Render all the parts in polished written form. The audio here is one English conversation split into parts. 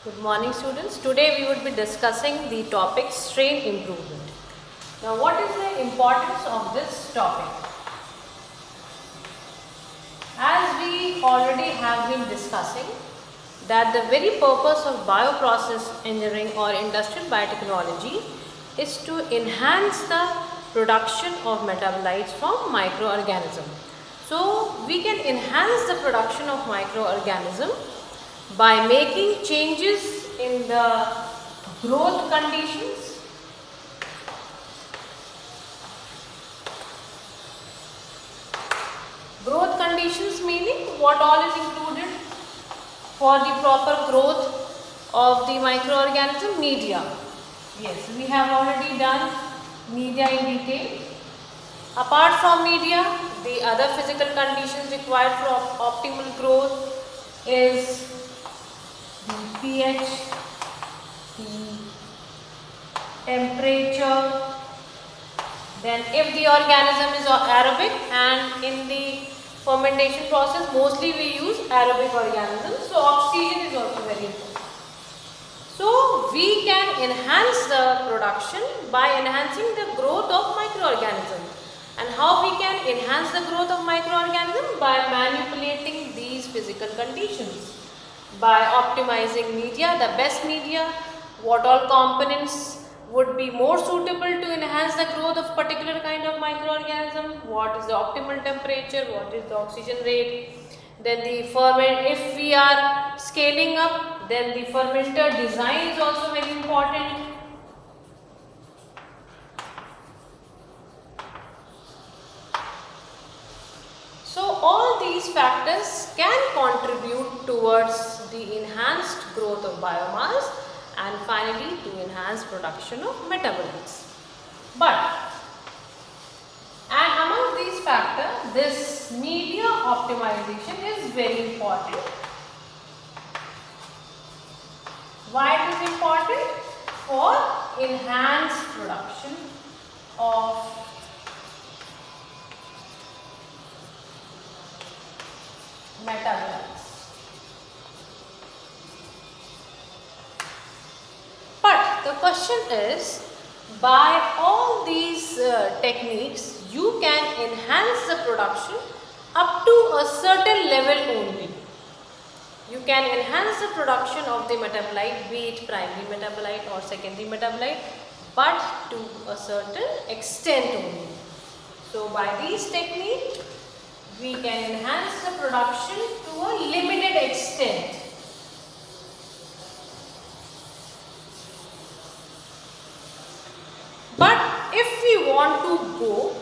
Good morning, students. Today we would be discussing the topic strain improvement. Now, what is the importance of this topic? As we already have been discussing that the very purpose of bioprocess engineering or industrial biotechnology is to enhance the production of metabolites from microorganisms. So, we can enhance the production of microorganisms by making changes in the growth conditions, meaning what all is included for the proper growth of the microorganism? Media. Yes, we have already done media in detail. Apart from media, the other physical conditions required for optimal growth is the pH, the temperature, then if the organism is aerobic, and in the fermentation process mostly we use aerobic organisms, so oxygen is also very important. So we can enhance the production by enhancing the growth of microorganisms. And how we can enhance the growth of microorganisms? By manipulating these physical conditions, by optimizing media, the best media, what all components would be more suitable to enhance the growth of particular kind of microorganism, what is the optimal temperature, what is the oxygen rate, then the ferment, if we are scaling up, then the fermenter design is also very important. So all these factors can contribute towards the enhanced growth of biomass and finally to enhance production of metabolites. But and among these factors, this media optimization is very important. Why it is important? For enhanced production of metabolites. But the question is, by all these techniques, you can enhance the production up to a certain level only. You can enhance the production of the metabolite, be it primary metabolite or secondary metabolite, but to a certain extent only. So by these techniques, we can enhance the production to a limited extent. But if we want to go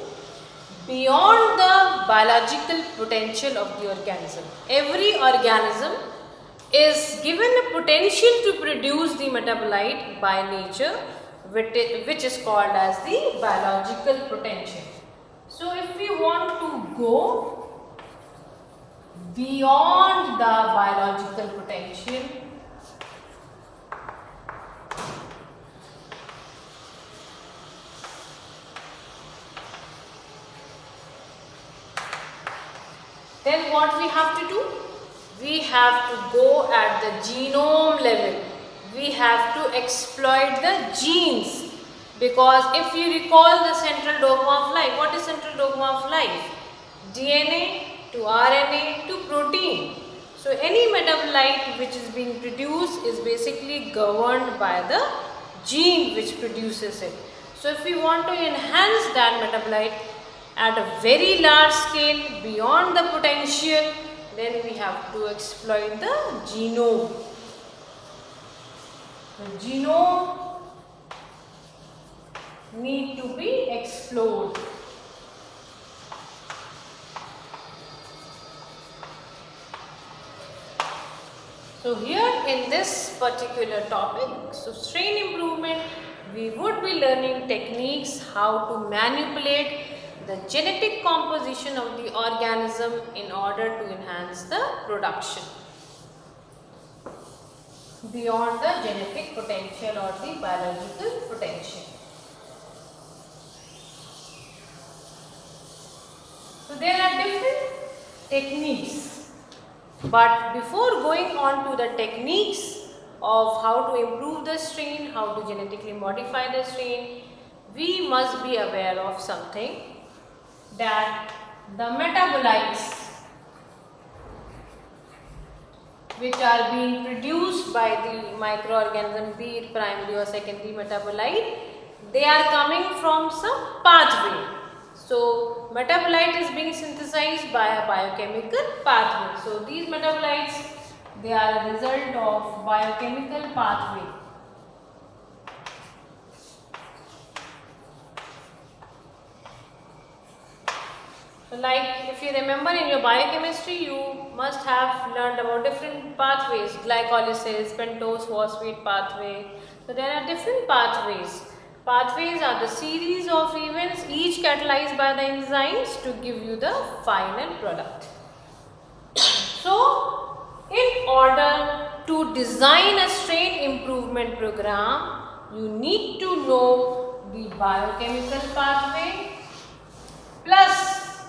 beyond the biological potential of the organism, every organism is given a potential to produce the metabolite by nature, which is called as the biological potential. So if we want to go beyond the biological potential, then what we have to do? We have to go at the genome level. We have to exploit the genes, because if you recall the central dogma of life, what is central dogma of life? DNA to RNA to protein. So any metabolite which is being produced is basically governed by the gene which produces it. So if we want to enhance that metabolite at a very large scale beyond the potential, then we have to exploit the genome. The genome need to be explored. So here in this particular topic, so strain improvement, we would be learning techniques how to manipulate the genetic composition of the organism in order to enhance the production beyond the genetic potential or the biological potential. So there are different techniques, but before going on to the techniques, of how to improve the strain, how to genetically modify the strain, we must be aware of something, that the metabolites which are being produced by the microorganism, be it primary or secondary metabolite, they are coming from some pathway. So metabolite is being synthesized by a biochemical pathway. So these metabolites, they are a result of biochemical pathway. So like if you remember in your biochemistry, you must have learned about different pathways, glycolysis, pentose phosphate pathway. So there are different pathways. Pathways are the series of events, each catalyzed by the enzymes to give you the final product. So in order to design a strain improvement program, you need to know the biochemical pathway, plus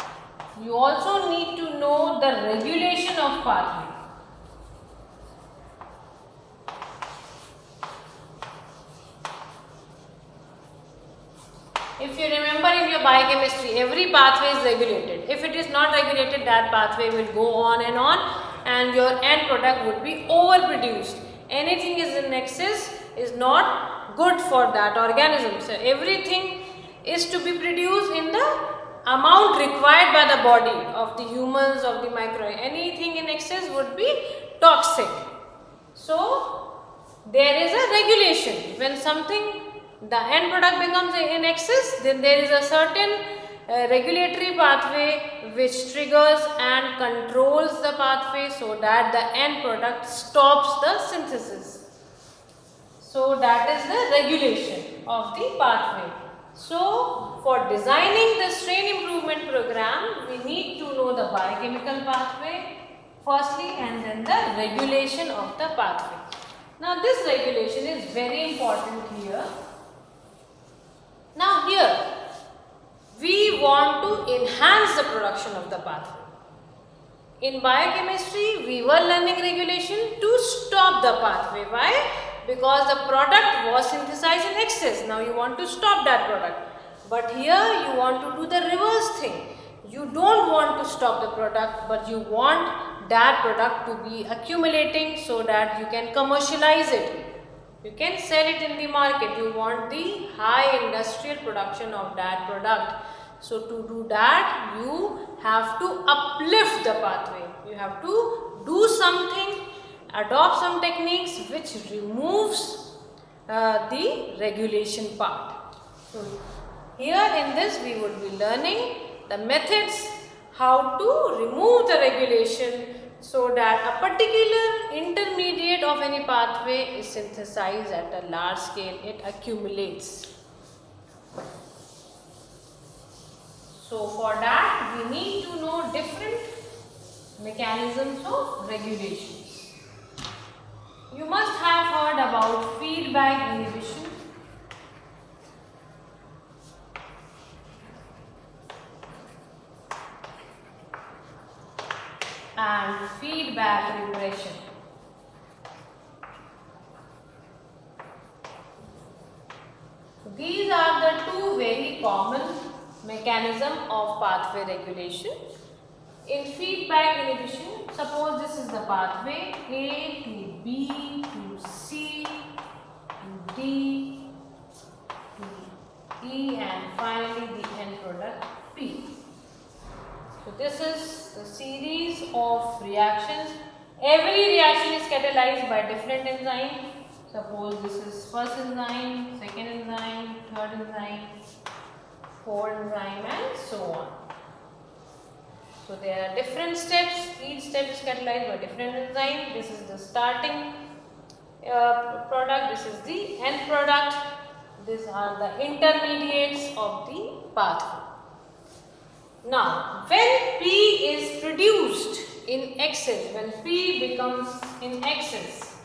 you also need to know the regulation of pathway. If you remember in your biochemistry, every pathway is regulated. If it is not regulated, that pathway will go on and your end product would be overproduced. Anything is in excess is not good for that organism. So everything is to be produced in the amount required by the body of the humans, of the micro. Anything in excess would be toxic. So there is a regulation. When something, the end product becomes in excess, then there is a certain regulatory pathway which triggers and controls the pathway so that the end product stops the synthesis. So that is the regulation of the pathway. So for designing the strain improvement program, we need to know the biochemical pathway firstly and then the regulation of the pathway. Now this regulation is very important here. Now here we want to enhance the production of the pathway. In biochemistry, we were learning regulation to stop the pathway. Why? Because the product was synthesized in excess. Now you want to stop that product. But here you want to do the reverse thing. You don't want to stop the product, but you want that product to be accumulating so that you can commercialize it. You can sell it in the market. You want the high industrial production of that product. So to do that, you have to uplift the pathway. You have to do something, adopt some techniques which removes the regulation part. So here in this we would be learning the methods how to remove the regulation so that a particular intermediate of any pathway is synthesized at a large scale, it accumulates. So for that we need to know different mechanisms of regulations. You must have heard about feedback inhibition. And feedback repression. These are the two very common mechanisms of pathway regulation. In feedback inhibition, suppose this is the pathway A to B to C to D to E and finally the end product P. So this is the series of reactions. Every reaction is catalyzed by different enzyme. Suppose this is first enzyme, second enzyme, third enzyme, fourth enzyme and so on. So there are different steps. Each step is catalyzed by different enzyme. This is the starting product. This is the end product. These are the intermediates of the pathway. Now, when P is produced in excess, when P becomes in excess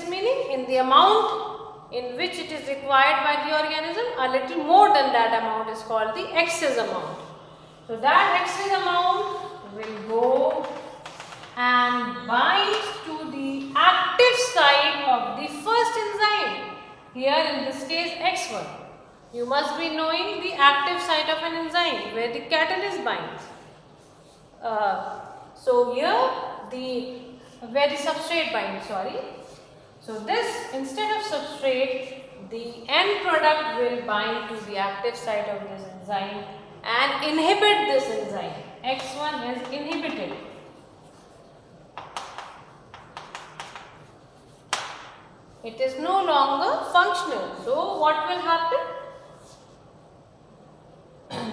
meaning in the amount in which it is required by the organism, a little more than that amount is called the excess amount. So that excess amount will go and bind to the active Here in this case X1. You must be knowing the active site of an enzyme where the catalyst binds. So here where the substrate binds, sorry. So this, instead of substrate, the end product will bind to the active site of this enzyme and inhibit this enzyme. X1 is inhibited. It is no longer functional. So what will happen?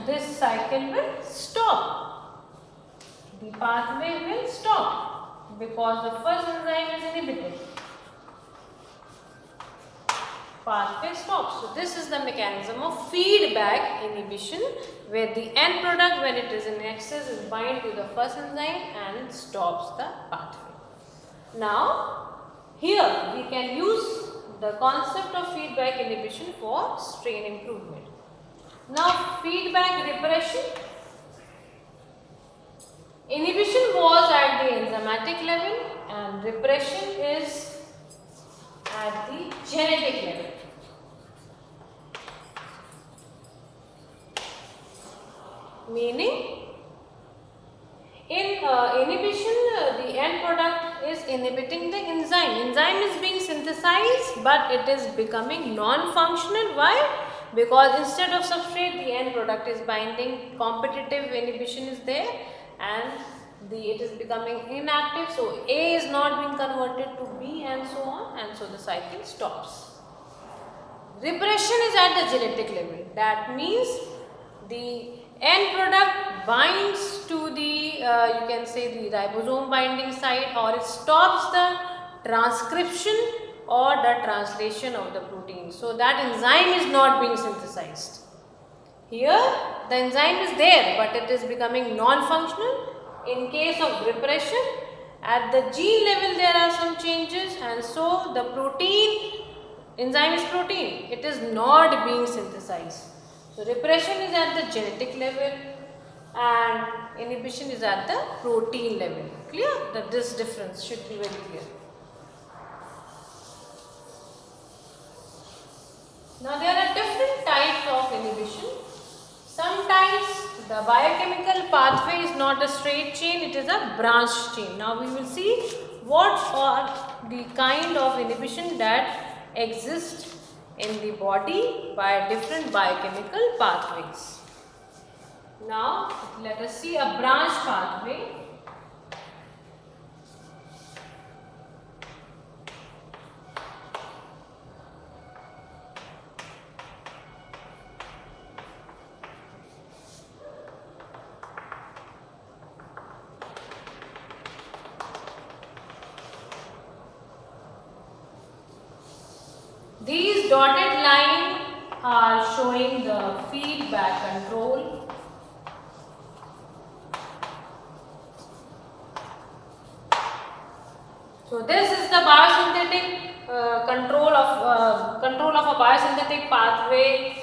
This cycle will stop. The pathway will stop because the first enzyme is inhibited. Pathway stops. So this is the mechanism of feedback inhibition, where the end product, when it is in excess, is bind to the first enzyme and stops the pathway. Now here we can use the concept of feedback inhibition for strain improvement. Now feedback repression. Inhibition was at the enzymatic level and repression is at the genetic level. Meaning, in inhibition, the end product is inhibiting the enzyme. Enzyme is being synthesized, but it is becoming non-functional. Why? Because instead of substrate, the end product is binding. Competitive inhibition is there, and it is becoming inactive. So A is not being converted to B, and so on, and so the cycle stops. Repression is at the genetic level. That means the end product binds to the you can say the ribosome binding site, or it stops the transcription or the translation of the protein. So that enzyme is not being synthesized. Here the enzyme is there, but it is becoming non-functional. In case of repression, at the gene level there are some changes, and so the protein, enzyme is protein, it is not being synthesized. So repression is at the genetic level and inhibition is at the protein level. Clear? That this difference should be very clear. Now there are different types of inhibition. Sometimes the biochemical pathway is not a straight chain, it is a branch chain. Now we will see what are the kind of inhibition that exist in the body by different biochemical pathways. Now let us see a branch pathway. These dotted lines are showing the feedback control. So this is the biosynthetic control of a biosynthetic pathway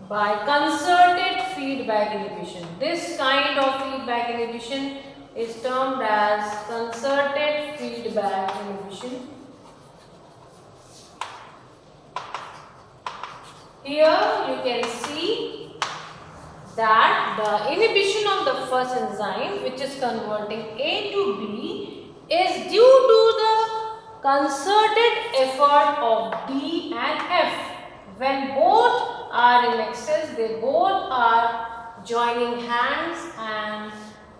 by concerted feedback inhibition. This kind of feedback inhibition is termed as concerted feedback inhibition. Here you can see that the inhibition of the first enzyme, which is converting A to B, is due to the concerted effort of D and F. When both are in excess, they both are joining hands and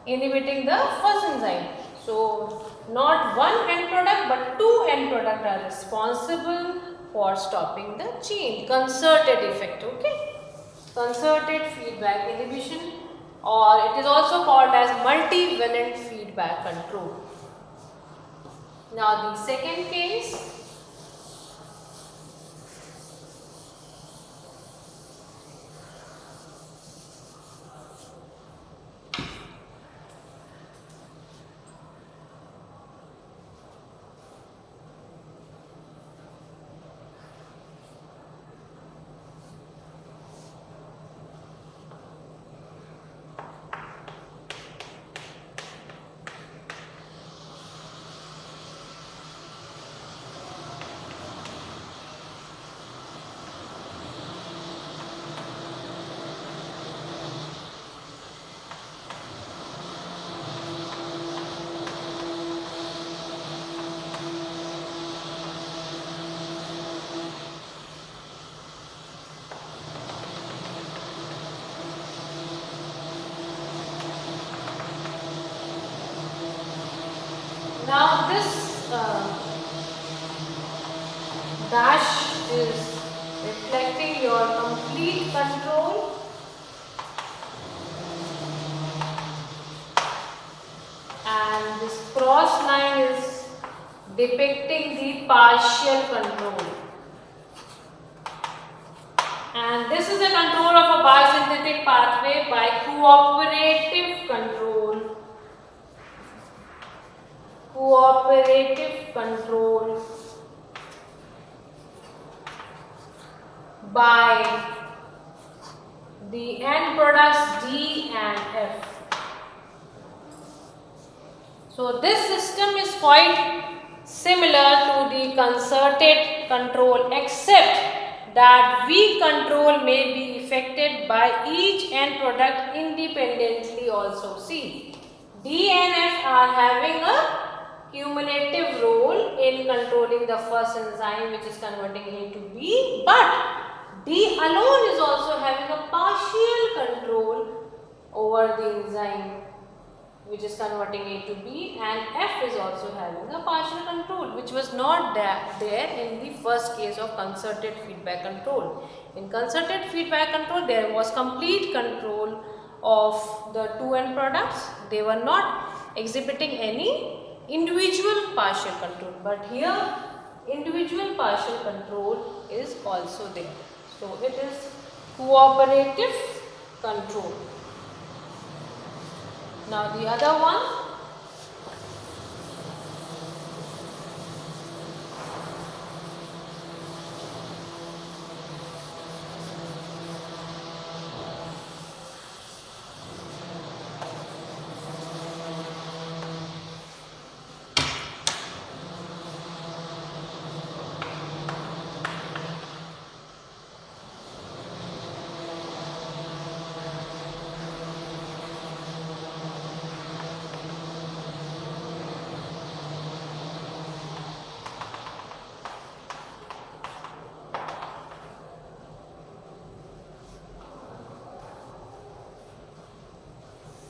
inhibiting the first enzyme. So not one end product but two end products are responsible for stopping the chain. Concerted effect, okay? Concerted feedback inhibition, or it is also called as multivalent feedback control. Now the second case, dash is reflecting your complete control. And this cross line is depicting the partial control. And this is the control of a biosynthetic pathway by cooperative control. Cooperative control by the end products D and F. So this system is quite similar to the concerted control, except that weak control may be effected by each end product independently also. See, D and F are having a cumulative role in controlling the first enzyme which is converting A to B, but D alone is also having a partial control over the enzyme which is converting A to B, and F is also having a partial control which was not there in the first case of concerted feedback control. In concerted feedback control there was complete control of the two end products. They were not exhibiting any individual partial control, but here individual partial control is also there. So it is cooperative control. Now the other one,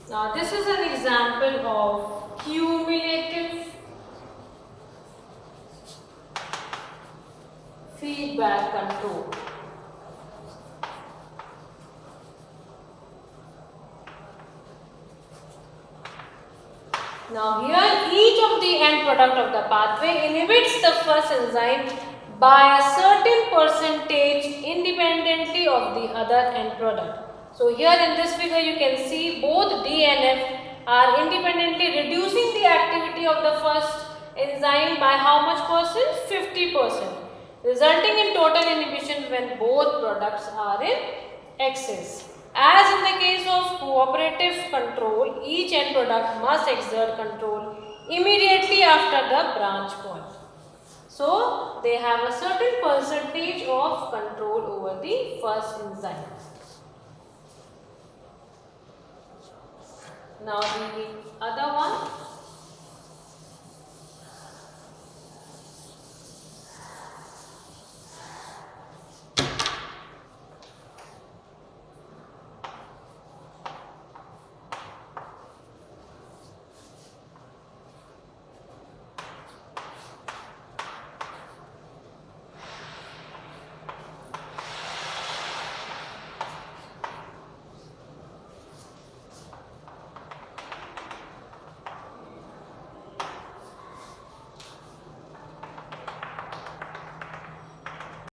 now this is an example of cumulative feedback control. Now here each of the end product of the pathway inhibits the first enzyme by a certain percentage independently of the other end product. So here in this figure you can see both D and F are independently reducing the activity of the first enzyme by how much percent? 50%, resulting in total inhibition when both products are in excess. As in the case of cooperative control, each end product must exert control immediately after the branch point. So they have a certain percentage of control over the first enzyme. Now the other one.